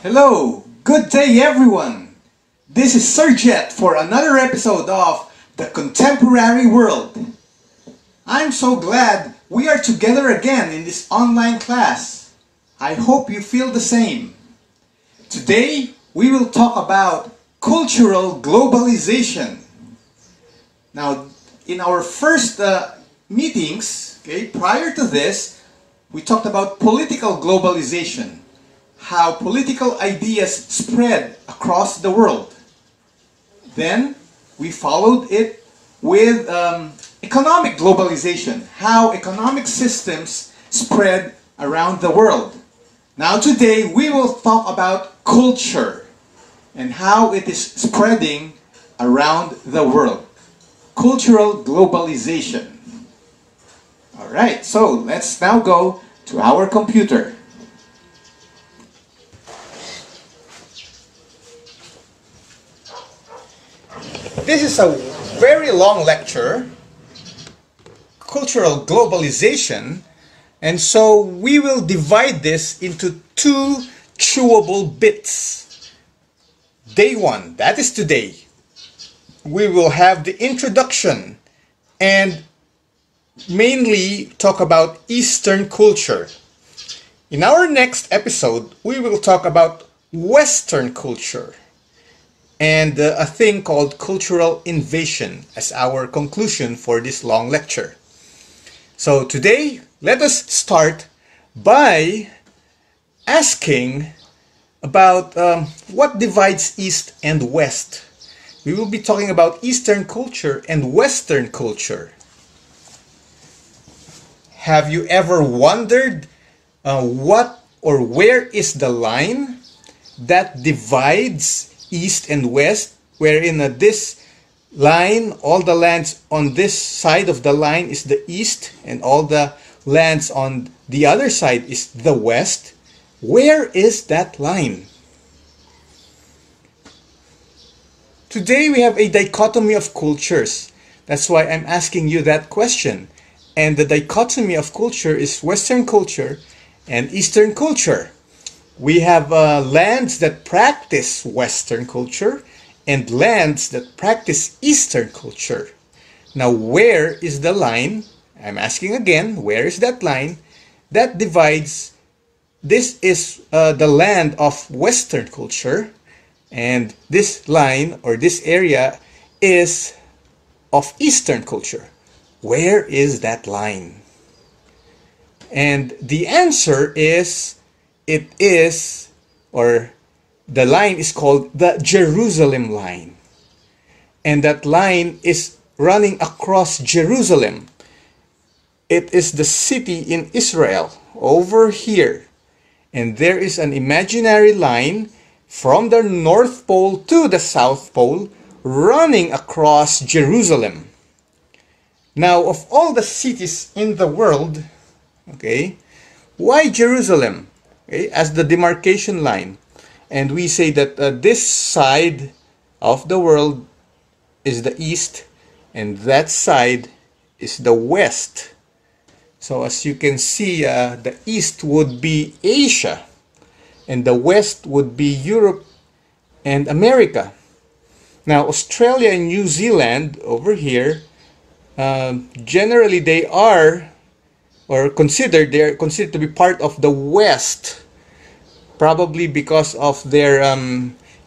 Hello, good day everyone. This is Sir Jet for another episode of The Contemporary World. I'm so glad we are together again in this online class. I hope you feel the same. Today we will talk about cultural globalization. Now, in our first meetings, prior to this, we talked about political globalization. How political ideas spread across the world. Then we followed it with economic globalization, how economic systems spread around the world. Now today we will talk about culture and how it is spreading around the world. Cultural globalization. Alright, so let's now go to our computer. This is a very long lecture, cultural globalization, and so we will divide this into two chewable bits. Day one, that is today, we will have the introduction and mainly talk about Eastern culture. In our next episode, we will talk about Western culture and a thing called cultural invasion as our conclusion for this long lecture. So today, let us start by asking about what divides East and West. We will be talking about Eastern culture and Western culture. Have you ever wondered what or where is the line that divides East and West, wherein this line, all the lands on this side of the line is the East and all the lands on the other side is the West? Where is that line? Today we have a dichotomy of cultures. That's why I'm asking you that question. And the dichotomy of culture is Western culture and Eastern culture. We have lands that practice Western culture and lands that practice Eastern culture. Now, where is the line? I'm asking again, where is that line that divides? This is the land of Western culture, and this line or this area is of Eastern culture. Where is that line? And the answer is, it is, or the line is called the Jerusalem line. And that line is running across Jerusalem. It is the city in Israel, over here. And there is an imaginary line from the North Pole to the South Pole running across Jerusalem. Now, of all the cities in the world, why Jerusalem? As the demarcation line, and we say that this side of the world is the East and that side is the West. So as you can see, the East would be Asia and the West would be Europe and America. Now Australia and New Zealand over here, generally they are considered to be part of the West, probably because of their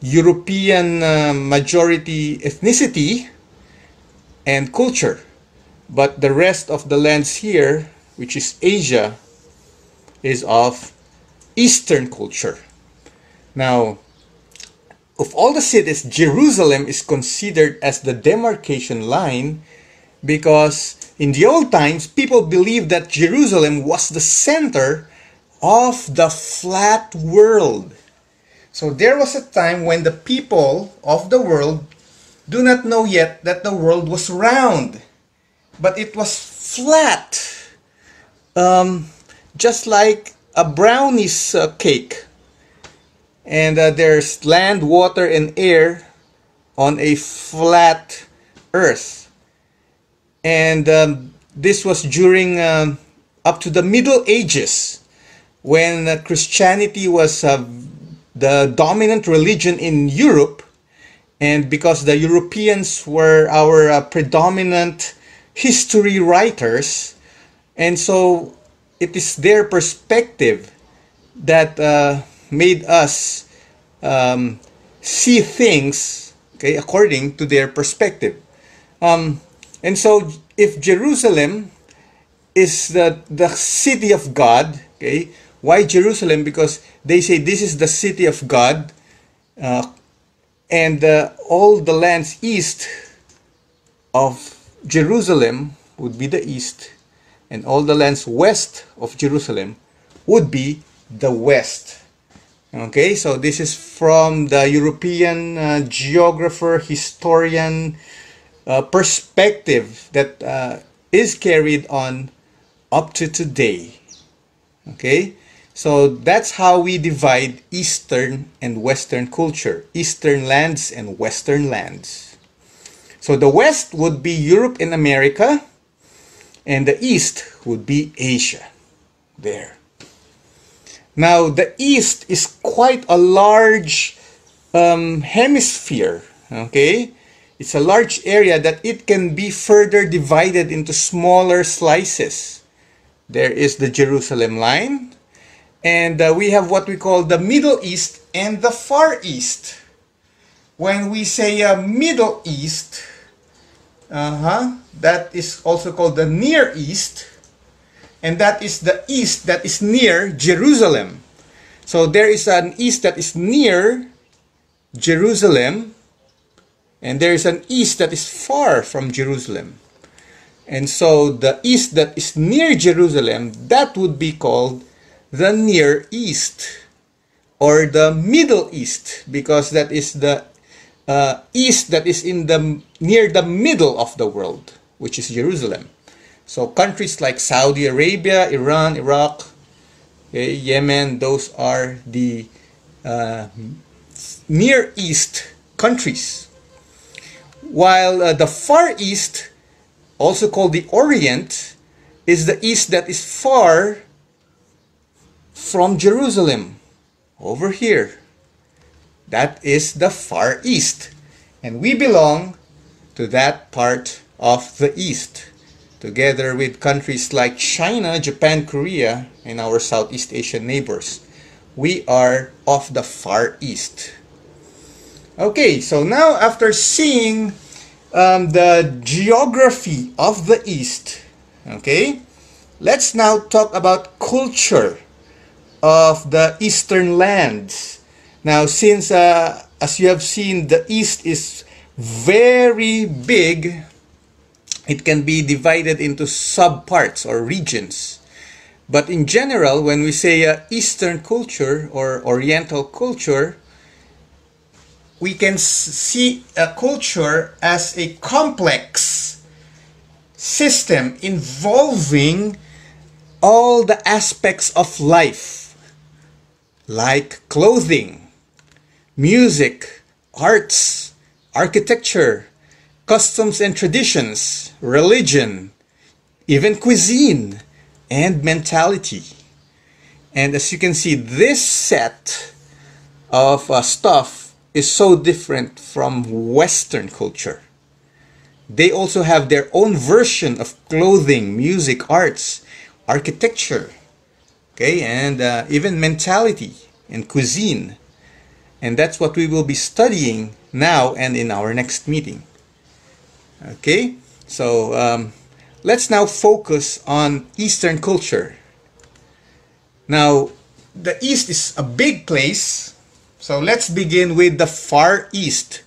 European majority ethnicity and culture. But the rest of the lands here, which is Asia, is of Eastern culture. Now, of all the cities, Jerusalem is considered as the demarcation line because in the old times, people believed that Jerusalem was the center of the flat world. So there was a time when the people of the world do not know yet that the world was round, but it was flat, just like a brownie's cake. And there's land, water, and air on a flat earth. And this was during up to the Middle Ages, when Christianity was the dominant religion in Europe, and because the Europeans were our predominant history writers, and so it is their perspective that made us see things, okay, according to their perspective. And so if Jerusalem is the city of God, okay, why Jerusalem? Because they say this is the city of God, and all the lands east of Jerusalem would be the east, and all the lands west of Jerusalem would be the west. Okay, so this is from the European geographer, historian perspective that is carried on up to today. Okay, so that's how we divide Eastern and Western culture, Eastern lands and Western lands. So the West would be Europe and America, and the East would be Asia. There. Now, the East is quite a large hemisphere, okay? It's a large area that it can be further divided into smaller slices. There is the Jerusalem line, and we have what we call the Middle East and the Far East. When we say Middle East, that is also called the Near East, and that is the east that is near Jerusalem. So there is an east that is near Jerusalem, and there is an east that is far from Jerusalem. And so the east that is near Jerusalem, that would be called the Near East or the Middle East, because that is the east that is in the near the middle of the world, which is Jerusalem. So countries like Saudi Arabia, Iran, Iraq, okay, Yemen, those are the Near East countries. While the Far East, also called the Orient, is the east that is far from Jerusalem. Over here. That is the Far East. And we belong to that part of the East, together with countries like China, Japan, Korea, and our Southeast Asian neighbors. We are of the Far East. Okay, so now after seeing the geography of the East, okay, let's now talk about culture of the Eastern lands. Now, since as you have seen, the East is very big, it can be divided into subparts or regions. But in general, when we say Eastern culture or Oriental culture, we can see a culture as a complex system involving all the aspects of life, like clothing, music, arts, architecture, customs and traditions, religion, even cuisine, and mentality. And as you can see, this set of stuff is so different from Western culture. They also have their own version of clothing, music, arts, architecture, okay, and even mentality and cuisine. And that's what we will be studying now and in our next meeting. Okay, so let's now focus on Eastern culture. Now, the East is a big place, so let's begin with the Far East.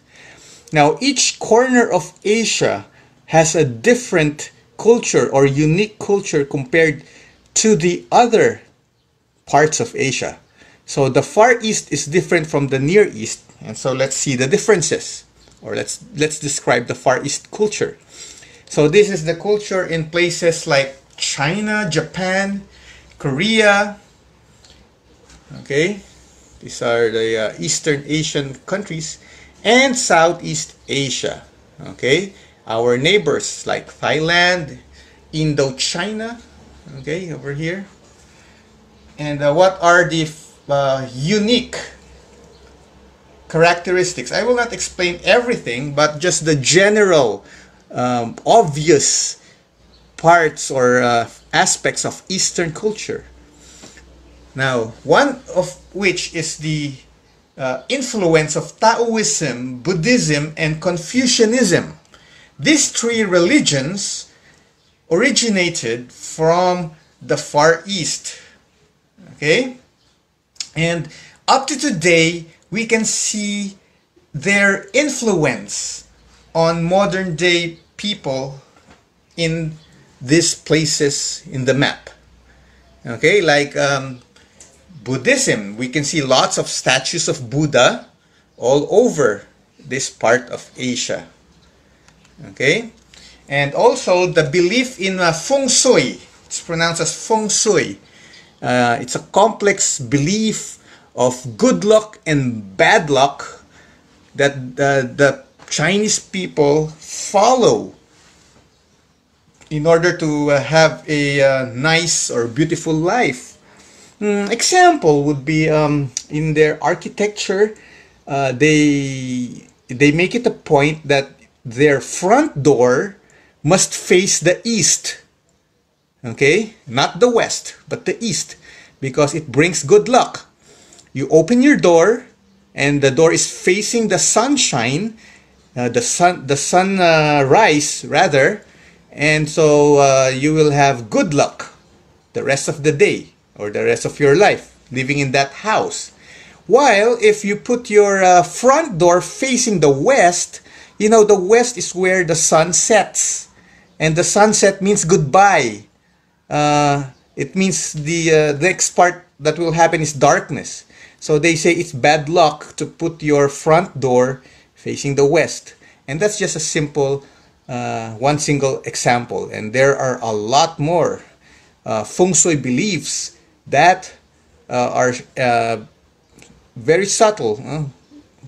Now, each corner of Asia has a different culture or unique culture compared to the other parts of Asia. So the Far East is different from the Near East, and so let's see the differences, or let's describe the Far East culture. So this is the culture in places like China, Japan, Korea. Okay, these are the Eastern Asian countries, and Southeast Asia. Okay, our neighbors like Thailand, Indochina. Okay, over here. And what are the unique characteristics. I will not explain everything, but just the general, obvious parts or aspects of Eastern culture. Now, one of which is the influence of Taoism, Buddhism, and Confucianism. These three religions originated from the Far East. Okay? And up to today, we can see their influence on modern day people in these places in the map. Okay, like Buddhism, we can see lots of statues of Buddha all over this part of Asia. Okay, and also the belief in feng shui. It's pronounced as feng shui. It's a complex belief of good luck and bad luck that the Chinese people follow in order to have a nice or beautiful life. Example would be in their architecture, they make it a point that their front door must face the east. Okay, not the west, but the east, because it brings good luck. You open your door, and the door is facing the sunshine, the sun rise rather, and so you will have good luck the rest of the day or the rest of your life living in that house. While if you put your front door facing the west, you know the west is where the sun sets, and the sunset means goodbye. It means the next part that will happen is darkness. So they say it's bad luck to put your front door facing the west. And that's just a simple, one single example. And there are a lot more feng shui beliefs that are very subtle.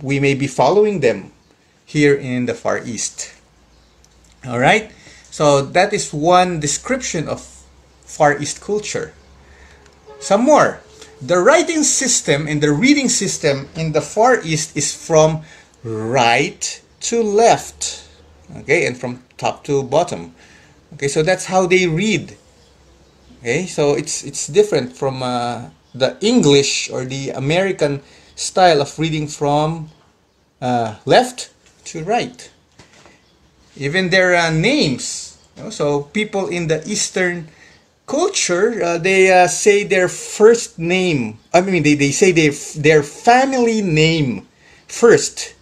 We may be following them here in the Far East. All right. So that is one description of Far East culture. Some more. The writing system and the reading system in the Far East is from right to left. Okay, and from top to bottom. Okay, so that's how they read. Okay, so it's different from the English or the American style of reading from left to right. Even their names. So people in the Eastern culture, they say their first name. I mean, they say their family name first,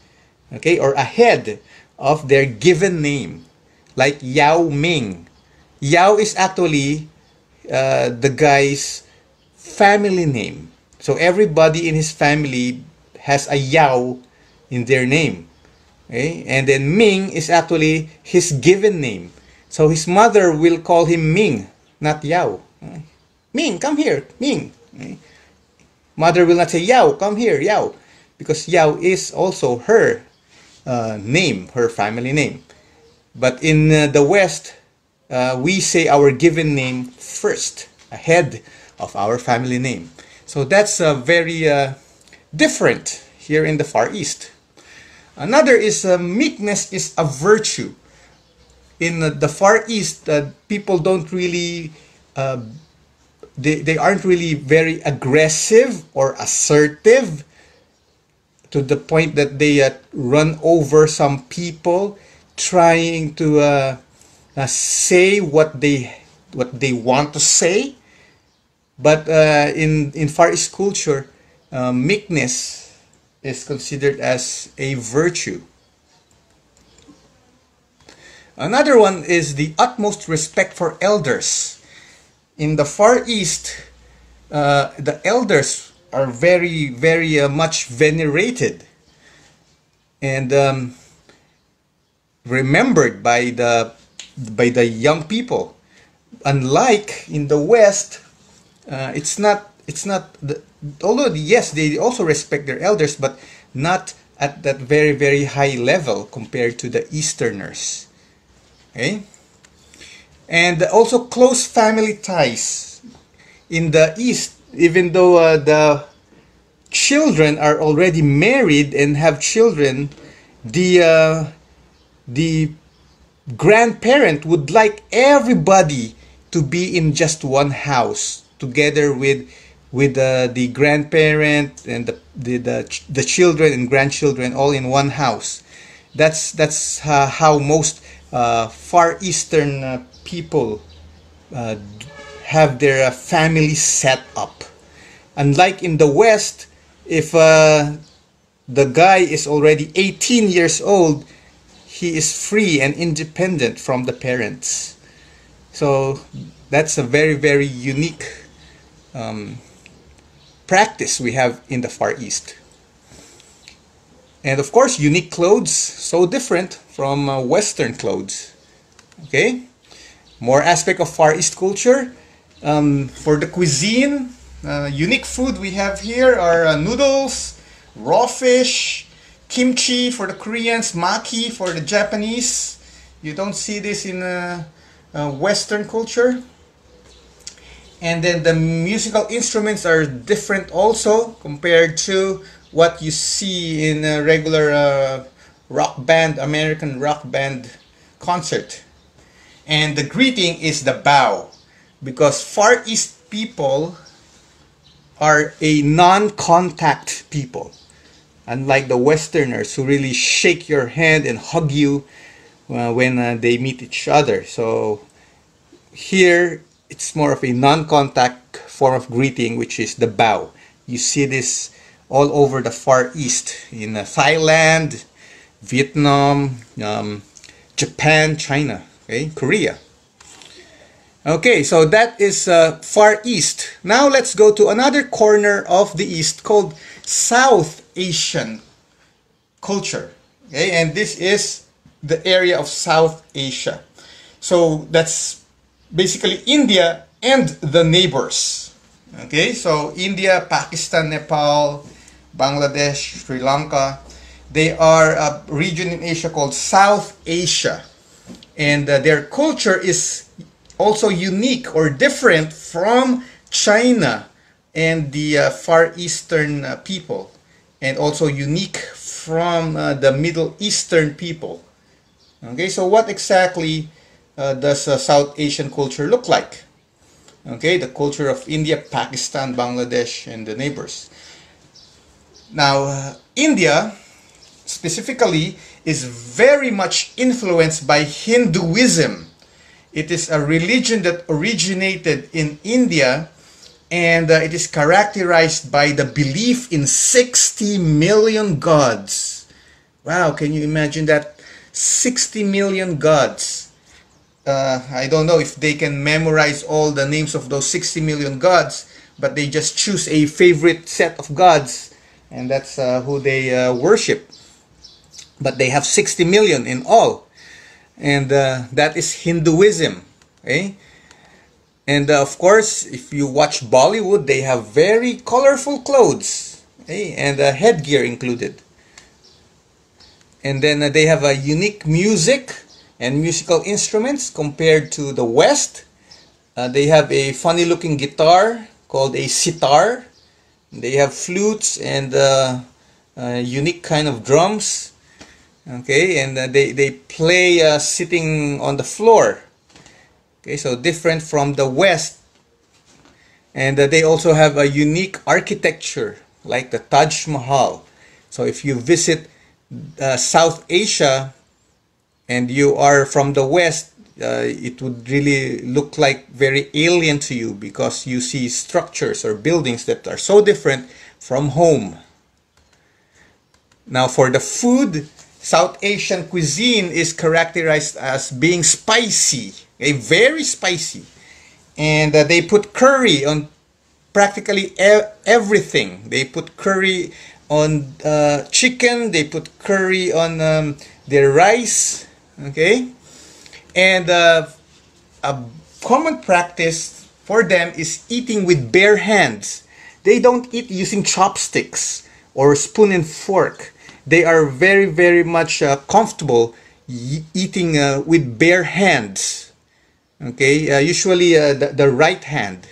okay, or ahead of their given name, like Yao Ming. Yao is actually the guy's family name. So everybody in his family has a Yao in their name, okay, and then Ming is actually his given name. So his mother will call him Ming, not Yao. Ming, come here, Ming. Mother will not say, Yao, come here, Yao. Because Yao is also her name, her family name. But in the West, we say our given name first, ahead of our family name. So that's very different here in the Far East. Another is meekness is a virtue. In the Far East, people don't really, they aren't really very aggressive or assertive to the point that they run over some people trying to say what they want to say. But in Far East culture, meekness is considered as a virtue. Another one is the utmost respect for elders. In the Far East, the elders are very, very much venerated and remembered by the young people. Unlike in the West, it's not although yes, they also respect their elders, but not at that very, very high level compared to the Easterners. Okay, and also close family ties. In the East, even though the children are already married and have children, the grandparent would like everybody to be in just one house together with the grandparent and the children and grandchildren all in one house. That's how most Far Eastern people uh, have their family set up. Unlike in the West, if the guy is already 18 years old, he is free and independent from the parents. So that's a very, very unique practice we have in the Far East. And of course, unique clothes, so different from Western clothes. Okay, more aspect of Far East culture. For the cuisine, unique food we have here are noodles, raw fish, kimchi for the Koreans, maki for the Japanese. You don't see this in Western culture. And then the musical instruments are different also compared to what you see in a regular rock band, American rock band concert. And the greeting is the bow, because Far East people are a non-contact people, unlike the Westerners who really shake your hand and hug you when they meet each other. So here it's more of a non-contact form of greeting, which is the bow. You see this all over the Far East, in Thailand, Vietnam, Japan, China, okay, Korea. Okay, so that is Far East. Now let's go to another corner of the East called South Asian culture. Okay, and this is the area of South Asia. So that's basically India and the neighbors. Okay, so India, Pakistan, Nepal, Bangladesh, Sri Lanka, they are a region in Asia called South Asia. And their culture is also unique or different from China and the Far Eastern people, and also unique from the Middle Eastern people. Okay, so what exactly does South Asian culture look like? Okay, the culture of India, Pakistan, Bangladesh, and the neighbors. Now, India specifically is very much influenced by Hinduism. It is a religion that originated in India, and it is characterized by the belief in 60 million gods. Wow, can you imagine that? 60 million gods. I don't know if they can memorize all the names of those 60 million gods, but they just choose a favorite set of gods, and that's who they worship. But they have 60 million in all, and that is Hinduism. Okay? And of course, if you watch Bollywood, they have very colorful clothes, okay? And headgear included. And then they have a unique music and musical instruments compared to the West. They have a funny looking guitar called a sitar. They have flutes and unique kind of drums. Okay, and they play sitting on the floor. Okay, so different from the West. And they also have a unique architecture like the Taj Mahal. So if you visit South Asia and you are from the West, it would really look like very alien to you, because you see structures or buildings that are so different from home. Now for the food, South Asian cuisine is characterized as being spicy, okay, very spicy. And they put curry on practically everything. They put curry on chicken, they put curry on their rice, okay? And a common practice for them is eating with bare hands. They don't eat using chopsticks or spoon and fork. They are very, very much comfortable eating with bare hands. Okay, usually the right hand.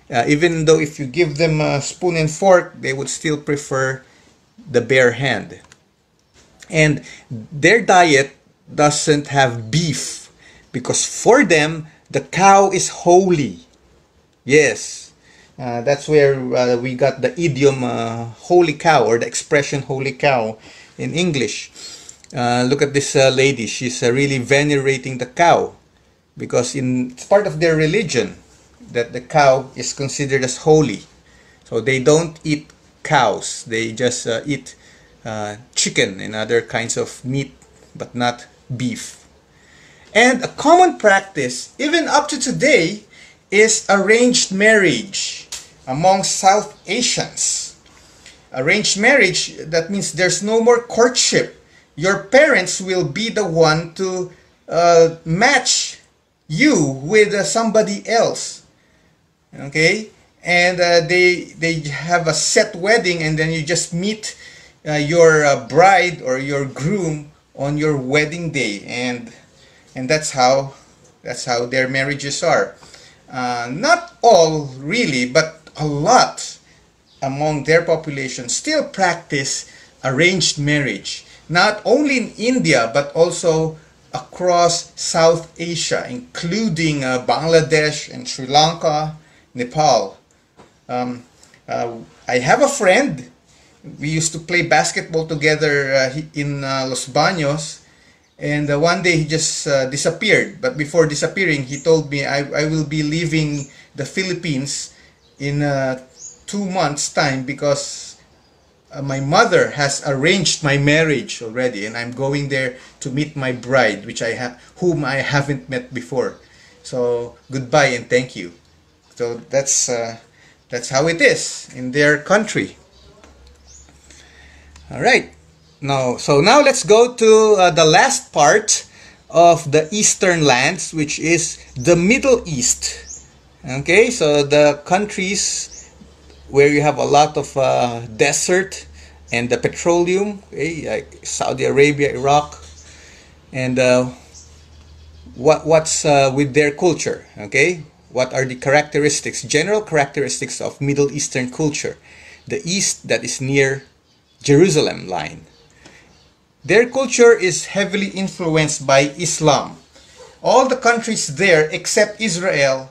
Even though if you give them a spoon and fork, they would still prefer the bare hand. And their diet doesn't have beef because for them, the cow is holy. Yes, that's where we got the idiom holy cow, or the expression holy cow in English. Look at this lady. She's really venerating the cow because it's part of their religion that the cow is considered as holy. So they don't eat cows. They just eat chicken and other kinds of meat, but not beef. And a common practice, even up to today, is arranged marriage among South Asians. Arranged marriage, that means there's no more courtship. Your parents will be the one to match you with somebody else. Okay? And they have a set wedding, and then you just meet your bride or your groom on your wedding day, and that's how their marriages are. Not all really, but a lot among their population still practice arranged marriage. Not only in India, but also across South Asia, including Bangladesh and Sri Lanka, Nepal. I have a friend. We used to play basketball together in Los Baños, and one day he just disappeared. But before disappearing, he told me, I will be leaving the Philippines in 2 months' time because my mother has arranged my marriage already, and I'm going there to meet my bride, whom I haven't met before. So goodbye and thank you. So that's how it is in their country. All right. Now let's go to the last part of the Eastern lands, which is the Middle East. Okay, so the countries where you have a lot of desert and the petroleum, okay, like Saudi Arabia, Iraq, and what's with their culture, okay? What are the characteristics, general characteristics of Middle Eastern culture? The East, that is near Jerusalem line. Their culture is heavily influenced by Islam. All the countries there except Israel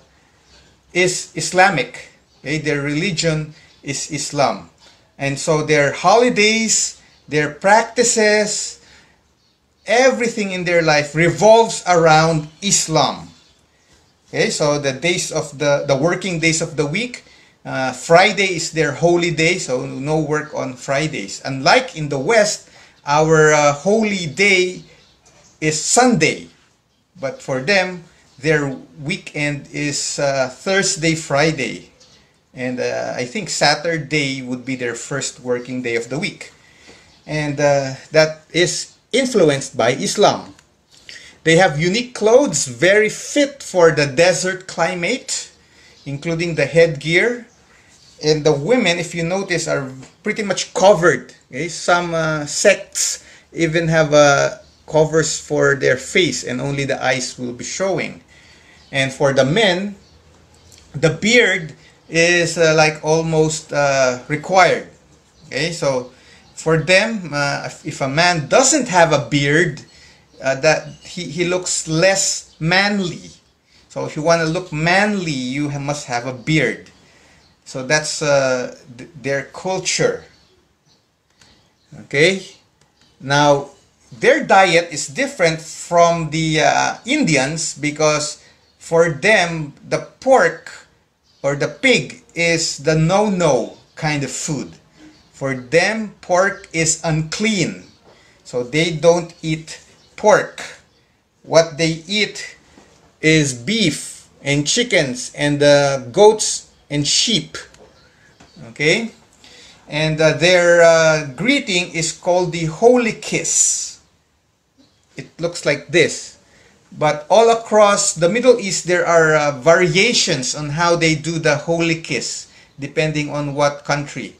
is Islamic. Okay? Their religion is Islam. And so their holidays, their practices, everything in their life revolves around Islam. Okay, so the days of the working days of the week, Friday is their holy day, so no work on Fridays. Unlike in the West, our holy day is Sunday, but for them, their weekend is Thursday, Friday, and I think Saturday would be their first working day of the week, and that is influenced by Islam. They have unique clothes, very fit for the desert climate, including the headgear. And the women, if you notice, are pretty much covered. Okay? Some sects even have covers for their face, and only the eyes will be showing. And for the men, the beard is like almost required. Okay, so for them, if a man doesn't have a beard, that he looks less manly. So if you want to look manly, you must have a beard. So that's their culture. Okay, now their diet is different from the Indians, because for them the pork or the pig is the no-no kind of food. For them, pork is unclean, so they don't eat pork. What they eat is beef and chickens and goats and sheep. Okay, and their greeting is called the holy kiss. It looks like this, but all across the Middle East there are variations on how they do the holy kiss depending on what country.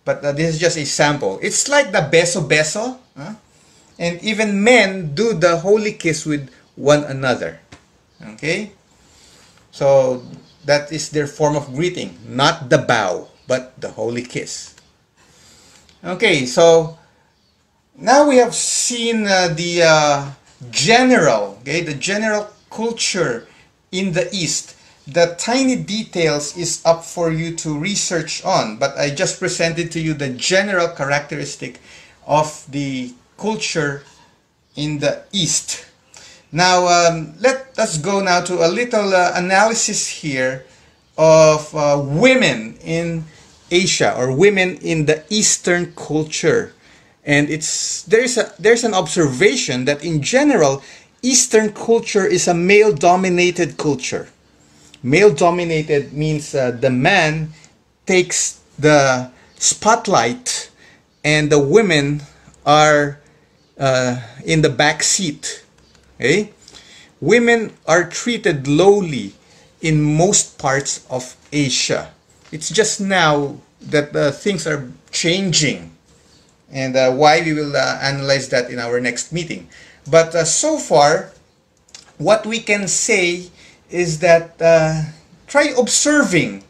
But this is just a sample. It's like the beso beso, huh? And even men do the holy kiss with one another. Okay, so That is their form of greeting, not the bow, but the holy kiss. Okay, so now we have seen the general, okay, the general culture in the East. The tiny details is up for you to research on, but I just presented to you the general characteristic of the culture in the East. Now let us go now to a little analysis here of women in Asia, or women in the Eastern culture. And there's an observation that in general Eastern culture is a male dominated culture. Male dominated means the man takes the spotlight and the women are in the back seat. Okay? Women are treated lowly in most parts of Asia. It's just now that things are changing, and why we will analyze that in our next meeting. But so far, what we can say is that try observing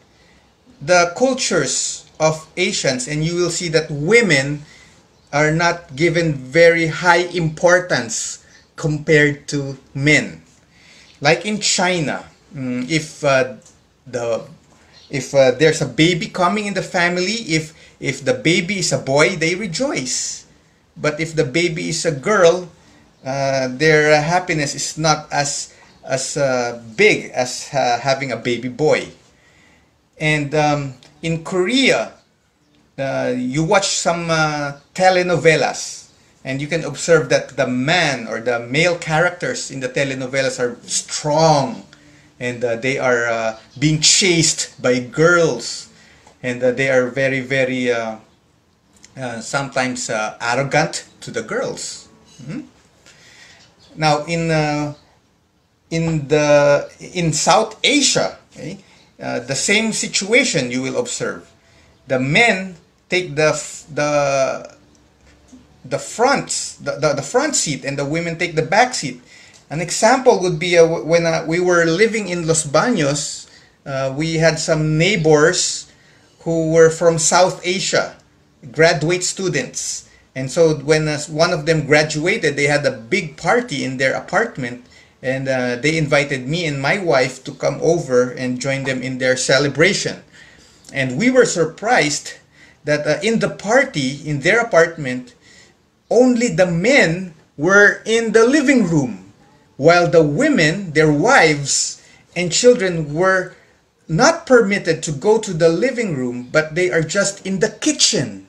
the cultures of Asians, and you will see that women are not given very high importance compared to men. Like in China, if there's a baby coming in the family, if the baby is a boy, they rejoice. But if the baby is a girl, their happiness is not as big as having a baby boy. And in Korea, you watch some telenovelas, and you can observe that the man or the male characters in the telenovelas are strong, and they are being chased by girls, and they are very, very sometimes arrogant to the girls. Now in South Asia, okay, the same situation you will observe. The men take the front seat, and the women take the back seat. An example would be when we were living in Los Baños, we had some neighbors who were from South Asia, graduate students. And so when one of them graduated, they had a big party in their apartment, and they invited me and my wife to come over and join them in their celebration. And we were surprised that in the party, in their apartment, only the men were in the living room, while the women, their wives and children, were not permitted to go to the living room, but they are just in the kitchen.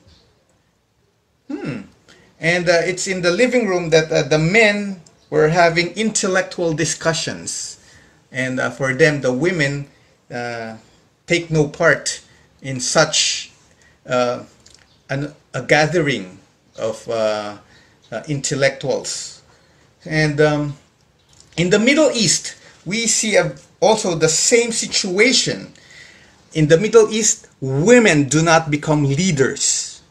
And it's in the living room that the men were having intellectual discussions, and for them, the women take no part in such a gathering of intellectuals. And in the Middle East, we see also the same situation. In the Middle East, women do not become leaders.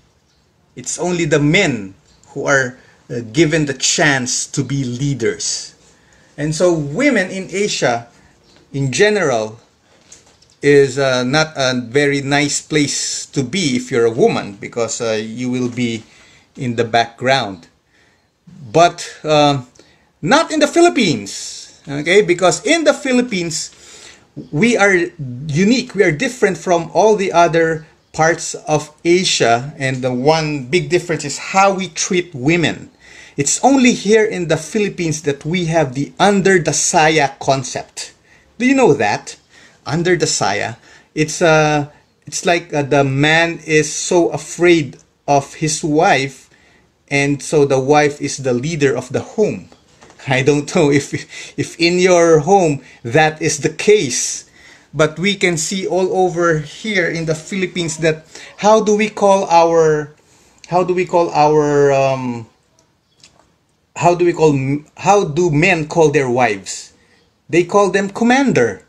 It's only the men who are given the chance to be leaders. And so women in Asia, in general, is not a very nice place to be if you're a woman, because you will be in the background. But not in the Philippines, okay? Because in the Philippines, we are unique. We are different from all the other parts of Asia, and the one big difference is how we treat women. It's only here in the Philippines that we have the under the saya concept. Do you know that? Under the saya, it's like the man is so afraid of his wife, and so the wife is the leader of the home. I don't know if in your home that is the case, but we can see all over here in the Philippines that how do men call their wives? They call them commander.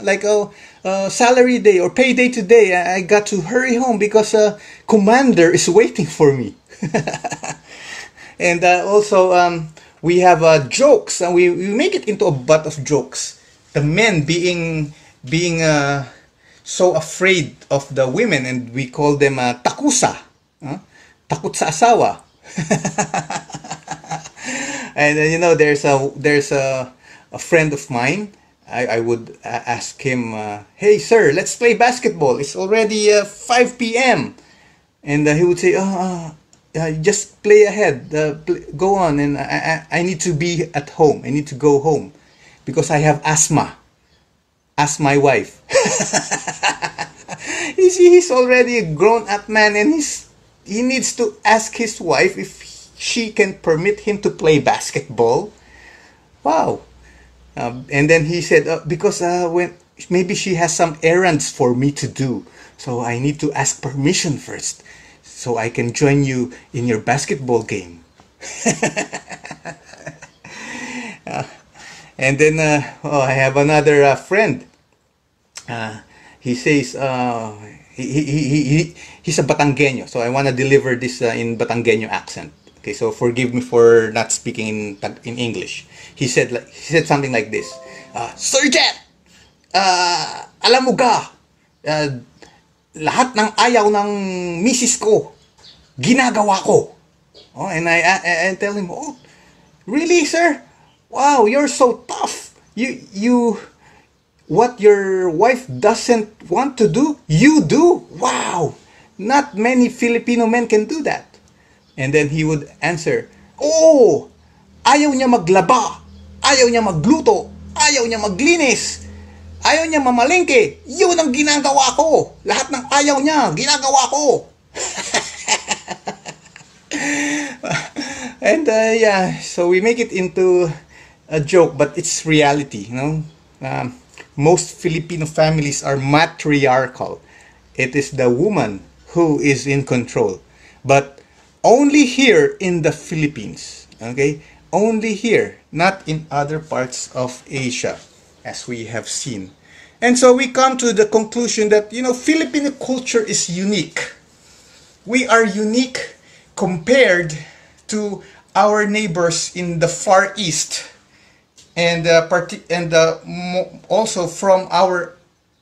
Like, salary day or payday today, I got to hurry home because commander is waiting for me. And also we have jokes, and we make it into a butt of jokes. The men being being so afraid of the women, and we call them takusa, takot sa asawa. And you know, there's a friend of mine. I would ask him, "Hey sir, let's play basketball. It's already 5 p.m." And he would say, just play ahead, go on, and I need to be at home. I need to go home because I have asthma. Ask my wife. You see, he's already a grown-up man, and he needs to ask his wife if she can permit him to play basketball. Wow. And then he said, because when maybe she has some errands for me to do, so I need to ask permission first, so I can join you in your basketball game. And then I have another friend. He says he's a Batangueño, so I want to deliver this in Batangueño accent. Okay, so forgive me for not speaking in English. He said something like this: Sir Jet, alam mo ga, lahat ng ayaw ng misis ko, ginagawa ko. Oh, and I tell him, oh, really, sir? Wow, you're so tough. You what your wife doesn't want to do, you do. Wow, not many Filipino men can do that. And then he would answer, oh, ayaw niya maglaba, ayaw niya magluto, ayaw niya maglinis, ayaw niya mamalengke. Yun ang ginagawa ko. Lahat ng ayaw niya, ginagawa ko. And yeah, so we make it into a joke, but it's reality, you know. Most Filipino families are matriarchal. It is the woman who is in control. But only here in the Philippines, okay? Only here, not in other parts of Asia, as we have seen. And so we come to the conclusion that, you know, Filipino culture is unique. We are unique compared to our neighbors in the Far East, and also from our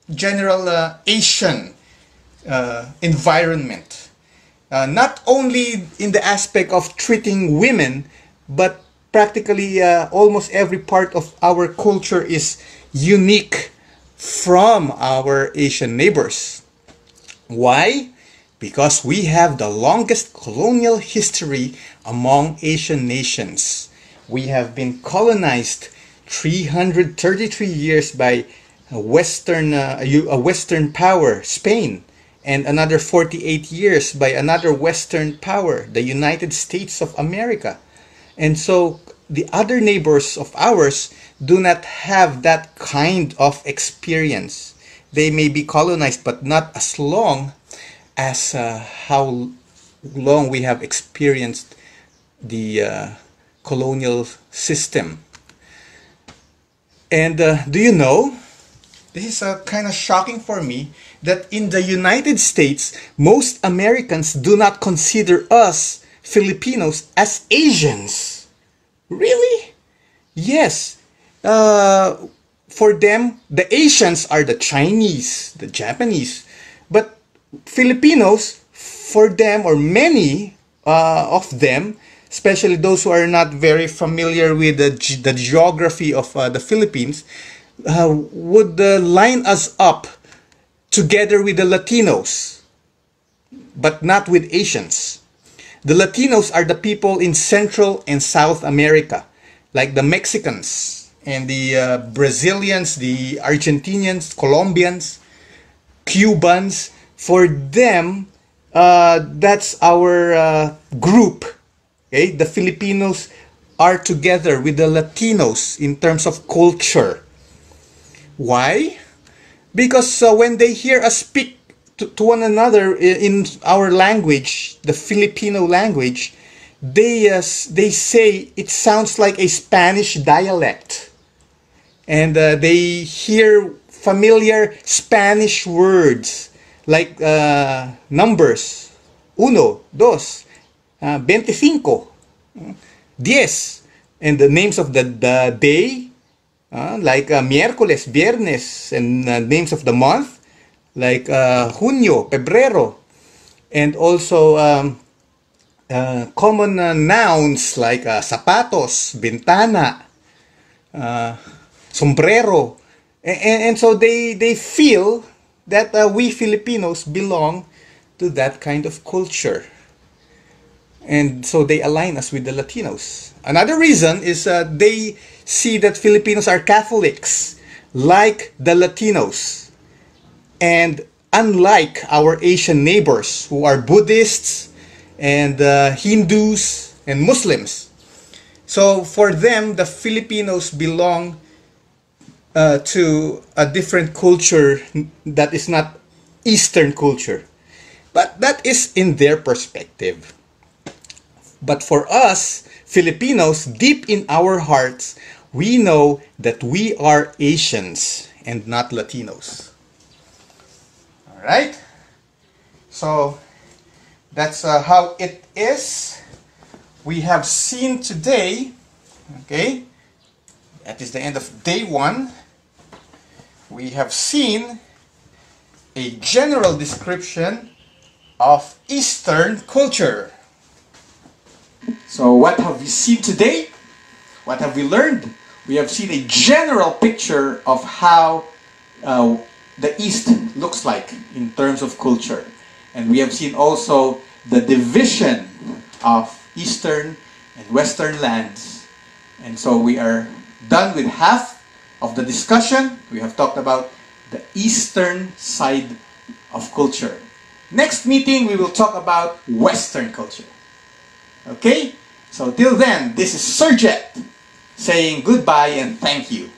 general Asian environment. Not only in the aspect of treating women, but practically almost every part of our culture is unique from our Asian neighbors. Why? Because we have the longest colonial history among Asian nations. We have been colonized 333 years by a Western power, Spain, and another 48 years by another Western power, the United States of America. And so the other neighbors of ours do not have that kind of experience. They may be colonized, but not as long as how long we have experienced the colonial system. And do you know, this is kind of shocking for me, that in the United States, most Americans do not consider us Filipinos as Asians. Really? Yes. For them, the Asians are the Chinese, the Japanese. But Filipinos, for them, or many of them, especially those who are not very familiar with the geography of the Philippines, would line us up together with the Latinos, but not with Asians. The Latinos are the people in Central and South America, like the Mexicans and the Brazilians, the Argentinians, Colombians, Cubans. For them, that's our group. Okay? The Filipinos are together with the Latinos in terms of culture. Why? Because when they hear us speak to one another in our language, the Filipino language, they say it sounds like a Spanish dialect. And they hear familiar Spanish words like numbers, uno, dos, 25, 10, and the names of the day, like miércoles, viernes, and names of the month like junio, febrero, and also common nouns like zapatos, ventana, sombrero, and so they feel that we Filipinos belong to that kind of culture, and so they align us with the Latinos. Another reason is they see that Filipinos are Catholics like the Latinos, and unlike our Asian neighbors who are Buddhists and Hindus and Muslims. So for them, the Filipinos belong to a different culture that is not Eastern culture. But that is in their perspective. But for us, Filipinos, deep in our hearts, we know that we are Asians and not Latinos. Alright? So, that's how it is. We have seen today, okay, that is the end of day 1. We have seen a general description of Eastern culture. So what have we seen today? What have we learned? We have seen a general picture of how the East looks like in terms of culture. And we have seen also the division of Eastern and Western lands. And so we are done with half of the discussion. We have talked about the Eastern side of culture. Next meeting, we will talk about Western culture. Okay? So till then, this is Sir Jet saying goodbye and thank you.